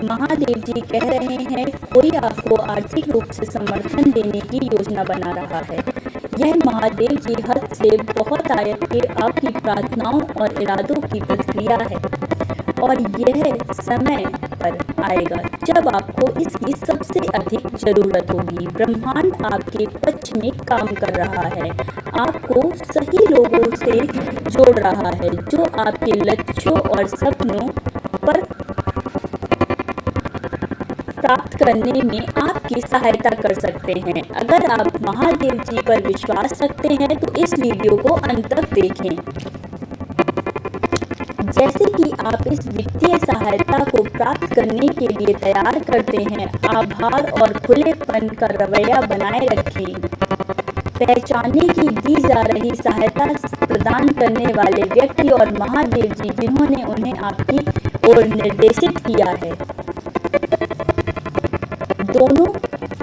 महादेव जी कह रहे हैं कोई आपको आर्थिक रूप से समर्थन देने की योजना बना रहा है। यह महादेव जी हद से बहुत आयत के आपकी प्रार्थनाओं और इरादों की प्रतिक्रिया है और यह समय पर आएगा जब आपको इसकी सबसे अधिक जरूरत होगी। ब्रह्मांड आपके पक्ष में काम कर रहा है, आपको सही लोगों से जोड़ रहा है जो आपके लक्ष्यों और सपनों पर प्राप्त करने में आपकी सहायता कर सकते हैं। अगर आप महादेव जी पर विश्वास रखते हैं तो इस वीडियो को अंत तक देखें। जैसे कि आप इस वित्तीय सहायता को प्राप्त करने के लिए तैयार करते हैं, आभार और खुलेपन का रवैया बनाए रखें। पहचाने की दी जा रही सहायता प्रदान करने वाले व्यक्ति और महादेव जी जिन्होंने उन्हें आपकी ओर निर्देशित किया है, दोनों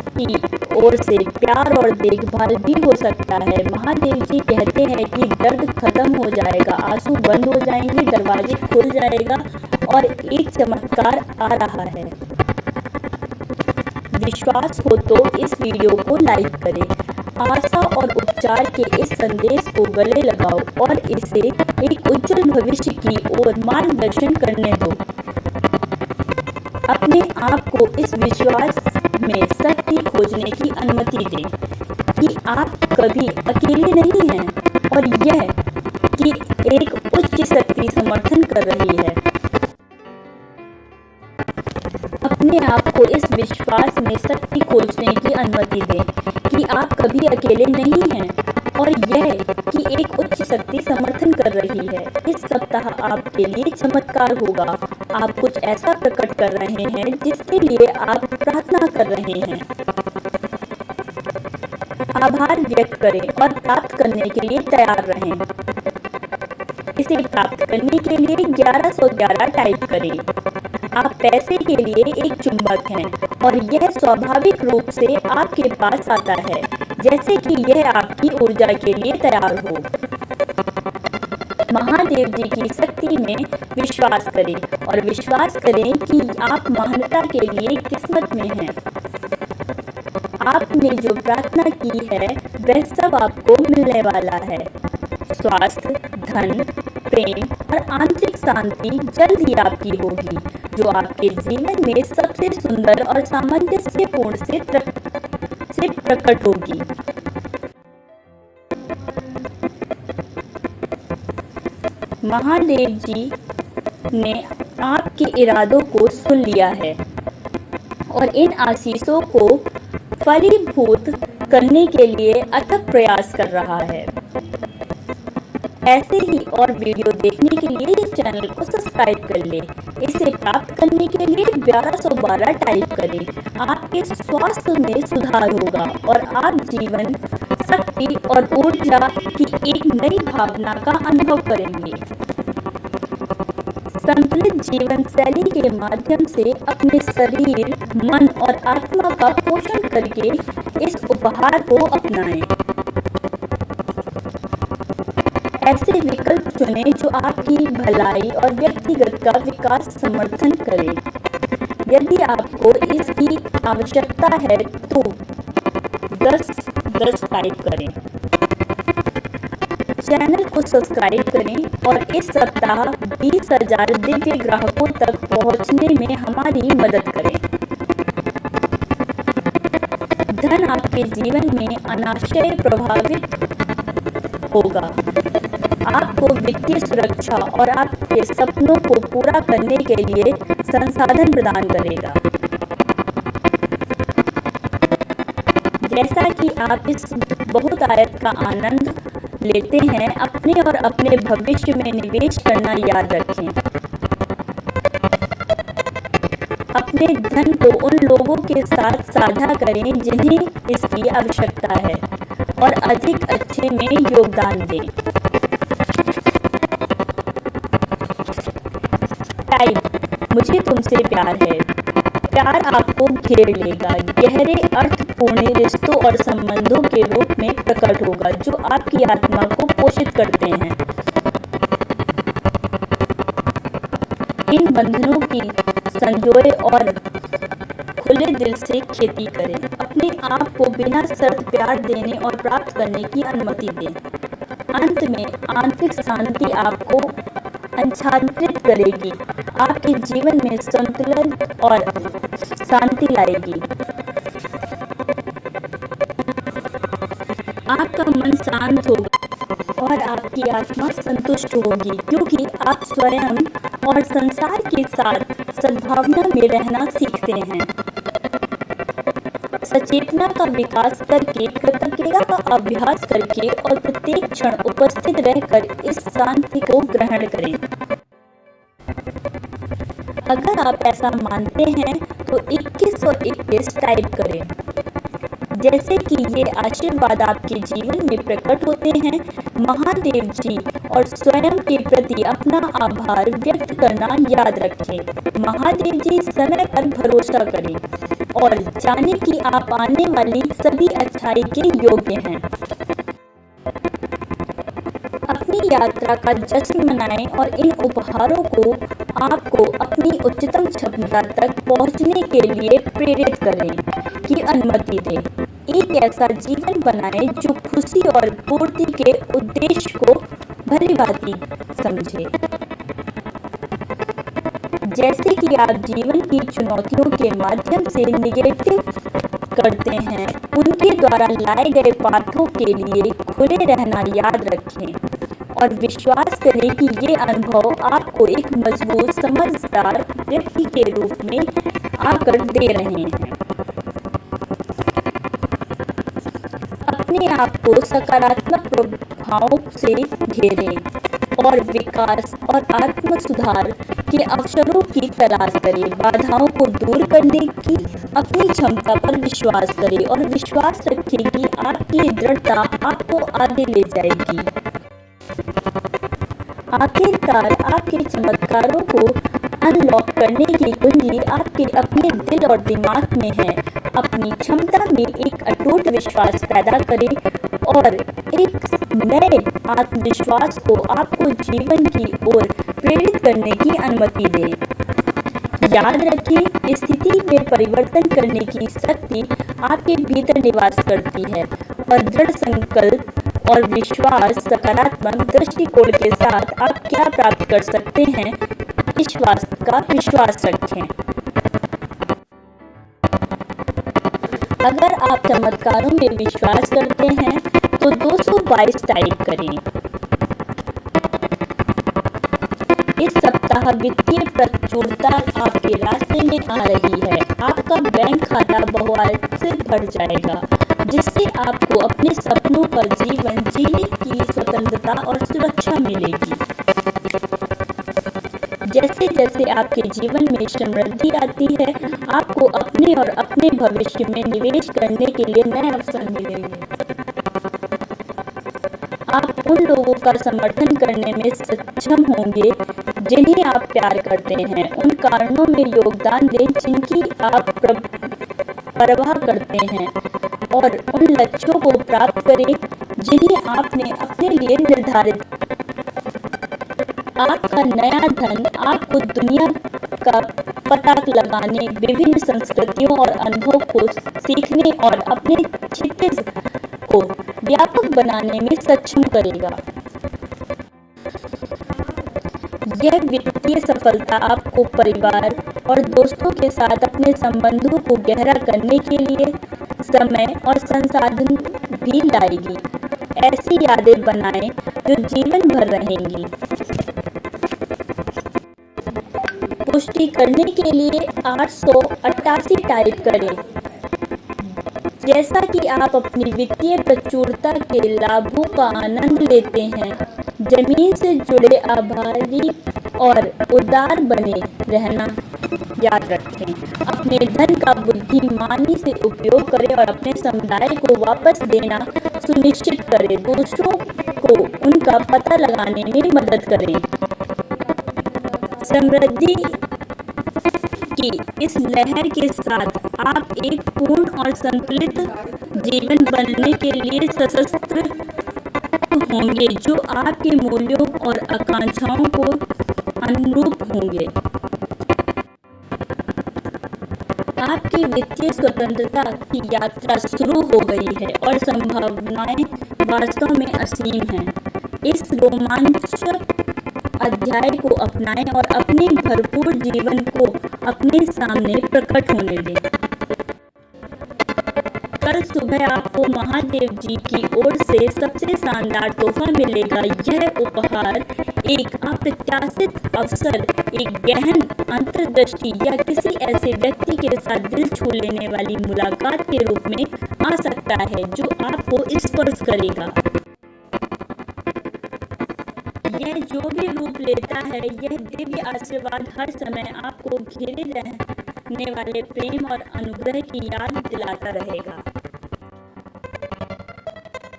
की ओर से प्यार और देखभाल भी हो सकता है। महादेव जी कहते हैं कि दर्द खत्म हो जाएगा, आंसू बंद हो जाएंगे, दरवाजे खुल जाएगा और एक चमत्कार आ रहा है। विश्वास हो तो इस वीडियो को लाइक करें, आशा और उपचार के इस संदेश को गले लगाओ और इसे एक उज्जवल भविष्य की ओर मार्गदर्शन करने दो। अपने आप को इस विश्वास में शक्ति खोजने की अनुमति दें कि आप कभी अकेले नहीं हैं और यह कि एक उच्च शक्ति समर्थन कर रही है। अपने आप को इस विश्वास में शक्ति खोजने की अनुमति दें कि आप कभी अकेले नहीं हैं और यह कि एक उच्च शक्ति समर्थन कर रही है। इस सप्ताह आपके लिए चमत्कार होगा। आप कुछ ऐसा प्रकट कर रहे हैं जिसके लिए आप प्रार्थना कर रहे हैं। आभार व्यक्त करें और प्राप्त करने के लिए तैयार रहें। इसे प्राप्त करने के लिए 1111 टाइप करें। आप पैसे के लिए एक चुंबक हैं और यह स्वाभाविक रूप से आपके पास आता है जैसे कि यह आपकी ऊर्जा के लिए तैयार हो। महादेव जी की शक्ति में विश्वास करें और विश्वास करें कि आप महानता के लिए किस्मत में हैं। आपने जो प्रार्थना की है वह सब आपको मिलने वाला है। स्वास्थ्य, धन, प्रेम और आंतरिक शांति जल्द ही आपकी होगी जो आपके जीवन में सबसे सुंदर और सामंजस्यपूर्ण से प्रकट होगी। महादेव जी ने आपके इरादों को सुन लिया है और इन आशीषों को फलीभूत करने के लिए अथक प्रयास कर रहा है। ऐसे ही और वीडियो देखने के लिए इस चैनल को सब्सक्राइब कर लें। इसे प्राप्त करने के लिए 1112 टाइप करें। आपके स्वास्थ्य में सुधार होगा और आप जीवन, शक्ति और ऊर्जा की एक नई भावना का अनुभव करेंगे। संतुलित जीवन शैली के माध्यम से अपने शरीर, मन और आत्मा का पोषण करके इस उपहार को अपनाएं। ऐसे विकल्प चुनें जो आपकी भलाई और व्यक्तिगत का विकास समर्थन करें। यदि आपको इसकी आवश्यकता है तो 10 टाइप करें। चैनल को सब्सक्राइब करें और इस सप्ताह 20,000 दिव्य ग्राहकों तक पहुंचने में हमारी मदद करें। धन आपके जीवन में अनाशय प्रभावित होगा। आपको वित्तीय सुरक्षा और आपके सपनों को पूरा करने के लिए संसाधन प्रदान करेगा। जैसा कि आप इस बहुत आयत का आनंद लेते हैं, अपने और अपने भविष्य में निवेश करना याद रखें। अपने धन को उन लोगों के साथ साझा करें जिन्हें इसकी आवश्यकता है और अधिक अच्छे में योगदान दें। टाइप मुझे तुमसे प्यार है। प्यार आपको घेर लेगा, गहरे अर्थपूर्ण रिश्तों और संबंधों के रूप में प्रकट होगा जो आपकी आत्मा को पोषित करते हैं। इन संबंधों की संजोए और खुले दिल से खेती करें। अपने आप को बिना शर्त प्यार देने और प्राप्त करने की अनुमति दें। अंत में आंतरिक शांति आपको आच्छादित करेगी, आपके जीवन में संतुलन और शांति लाएगी। आपका मन शांत होगा और आपकी आत्मा संतुष्ट होगी, क्योंकि आप स्वयं और संसार के साथ सद्भावना में रहना सीखते हैं। सचेतना का विकास करके, कृतज्ञता का अभ्यास करके और प्रत्येक क्षण उपस्थित रहकर इस शांति को ग्रहण करें। अगर आप ऐसा मानते हैं तो 21 और 21 टाइप करें। जैसे कि ये आशीर्वाद आपके जीवन में प्रकट होते हैं, महादेव जी और स्वयं के प्रति अपना आभार व्यक्त करना याद रखें। महादेव जी समय पर भरोसा करें और जाने कि आप आने वाली सभी अच्छाई के योग्य हैं। अपनी यात्रा का जश्न मनाएं और इन उपहारों को आपको अपनी उच्चतम क्षमता तक पहुंचने के लिए प्रेरित करें की अनुमति दें। एक ऐसा जीवन बनाएं जो खुशी और पूर्ति के उद्देश्य को भलीभांति समझे। जैसे कि आप जीवन की चुनौतियों के माध्यम से निगेटिव करते हैं, उनके द्वारा लाए गए पाठों के लिए खुले रहना याद रखें और विश्वास करें कि ये अनुभव आपको एक मजबूत समझदार व्यक्ति के रूप में आकर दे रहे हैं। अपने आप को सकारात्मक प्रभावों से घेरें और विकास और आत्म सुधार के अवसरों की तलाश करें। बाधाओं को दूर करने की अपनी क्षमता पर विश्वास करें और विश्वास रखें कि आपकी दृढ़ता आपको आगे ले जाएगी। आखिरकार आपके चमत्कारों को अनलॉक करने की कुंजी आपके अपने दिल और दिमाग में है। अपनी क्षमता में एक अटूट विश्वास पैदा करें और एक नए आत्मविश्वास को आपको जीवन की ओर प्रेरित करने की अनुमति दें। याद रखें, स्थिति में परिवर्तन करने की शक्ति आपके भीतर निवास करती है और दृढ़ संकल्प और विश्वास, सकारात्मक दृष्टिकोण के साथ आप क्या प्राप्त कर सकते हैं, इस बात का विश्वास रखें। अगर आप चमत्कारों में विश्वास करते हैं तो 222 टाइप करें। इस सप्ताह वित्तीय प्रचुरता आपके रास्ते में आ रही है। आपका बैंक खाता बहुआय से भर जाएगा, जिससे आपको अपने सपनों का जीवन जीने की स्वतंत्रता और सुरक्षा मिलेगी। जैसे जैसे आपके जीवन में समृद्धि आती है, आपको अपने और अपने भविष्य में निवेश करने के लिए नए अवसर मिलेंगे। आप उन लोगों का समर्थन करने में सक्षम होंगे जिन्हें आप प्यार करते हैं। उन कारणों में योगदान दें जिनकी आप परवाह करते हैं और उन लक्ष्यों को प्राप्त करें जिन्हें आपने अपने लिए निर्धारित। आपका नया धन आपको दुनिया का पता लगाने, विभिन्न संस्कृतियों और अनुभव को सीखने और अपने क्षितिज को व्यापक बनाने में सक्षम करेगा। यह वित्तीय सफलता आपको परिवार और दोस्तों के साथ अपने संबंधों को गहरा करने के लिए समय और संसाधन भी लाएगी। ऐसी यादें बनाएं जो जीवन भर रहेंगी। पुष्टि करने के लिए 888 टाइप करें। जैसा कि आप अपनी वित्तीय प्रचुरता के लाभों का आनंद लेते हैं, जमीन से जुड़े आभारी और उदार बने रहना याद रखें। अपने धन का बुद्धिमानी से उपयोग करें और अपने समुदाय को वापस देना सुनिश्चित करें। दूसरों को उनका पता लगाने में मदद करें। समृद्धि की इस लहर के साथ आप एक पूर्ण और संतुलित जीवन बनने के लिए सशस्त्र होंगे, जो आपके मूल्यों और आकांक्षाओं को अनुरूप होंगे। आपकी वित्तीय स्वतंत्रता की यात्रा शुरू हो गई है और संभावनाएं वास्तव में असीम हैं। इस रोमांचक अध्याय को अपनाएं और अपने भरपूर जीवन को अपने सामने प्रकट होने दें। कल सुबह आपको महादेव जी की ओर से सबसे शानदार तोहफा मिलेगा। यह उपहार एक अप्रत्याशित अवसर, एक गहन अंतर्दृष्टि या किसी ऐसे व्यक्ति के साथ दिल छू लेने वाली मुलाकात के रूप में आ सकता है जो आपको स्पर्श करेगा। यह जो भी रूप लेता है, यह दिव्य आशीर्वाद हर समय आपको घेरे रहने वाले प्रेम और अनुग्रह की याद दिलाता रहेगा।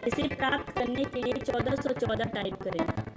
इसे प्राप्त करने के लिए 1414 टाइप करें।